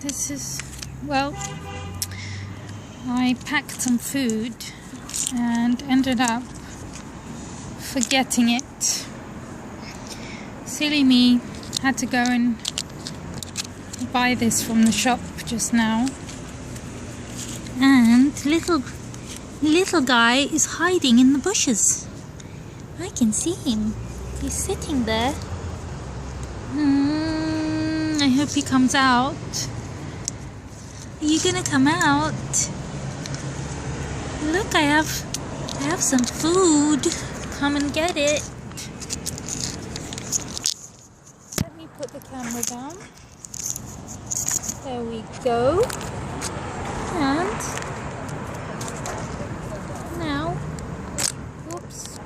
This is, well, I packed some food and ended up forgetting it. Silly me, had to go and buy this from the shop just now. And little guy is hiding in the bushes. I can see him. He's sitting there. I hope he comes out. Are you gonna come out? Look, I have some food. Come and get it. Let me put the camera down. There we go. And now, whoops.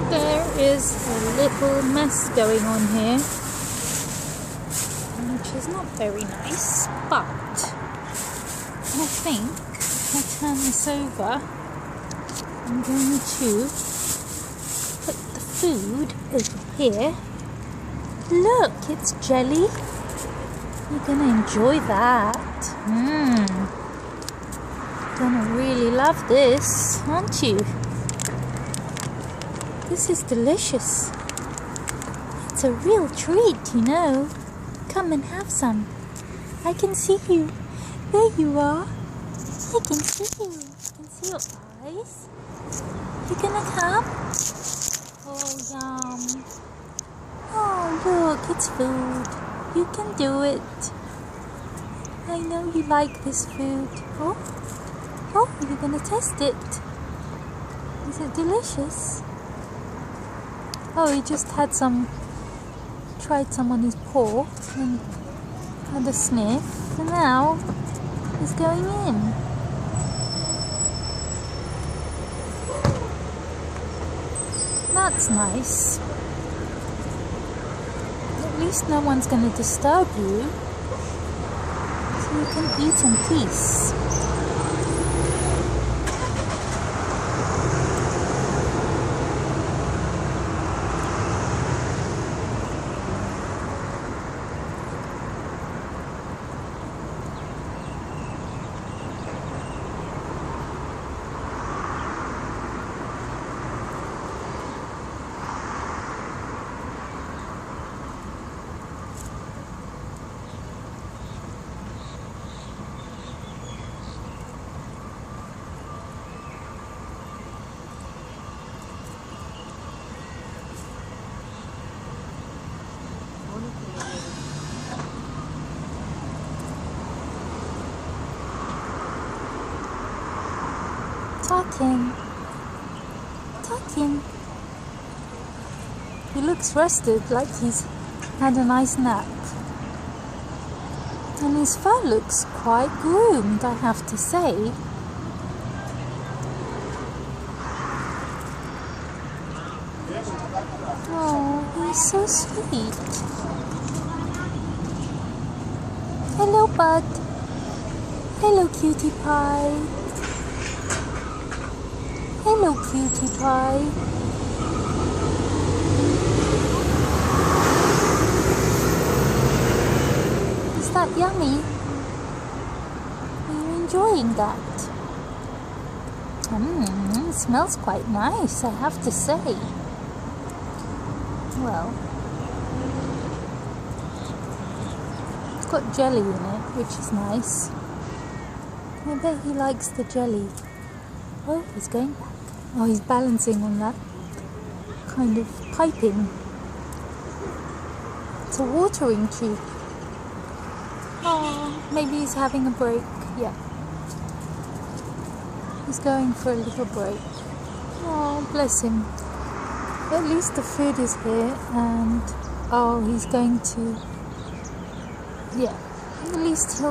There is a little mess going on here, which is not very nice, but I think if I turn this over, I'm going to put the food over here. Look, it's jelly. You're going to enjoy that. Gonna really love this, aren't you? This is delicious. It's a real treat, you know. Come and have some. I can see you. There you are. I can see you. I can see your eyes. You gonna come? Oh, yum. Oh, look, it's food. You can do it. I know you like this food. Oh, you're gonna test it. Is it delicious? Oh, he just tried some on his paw and had a sniff, and now he's going in. That's nice. At least no one's going to disturb you, so you can eat in peace. Talking. He looks rested, like he's had a nice nap. And his fur looks quite groomed, I have to say. Oh, he's so sweet. Hello, bud. Hello, cutie pie. Hello, cutie pie. Is that yummy? Are you enjoying that? It smells quite nice, I have to say. Well, it's got jelly in it, which is nice. I bet he likes the jelly. Oh, he's going back. Oh, he's balancing on that kind of piping. It's a watering tube. Oh, maybe he's having a break. Yeah. He's going for a little break. Oh, bless him. At least the food is here, and oh, he's going to, yeah, at least he'll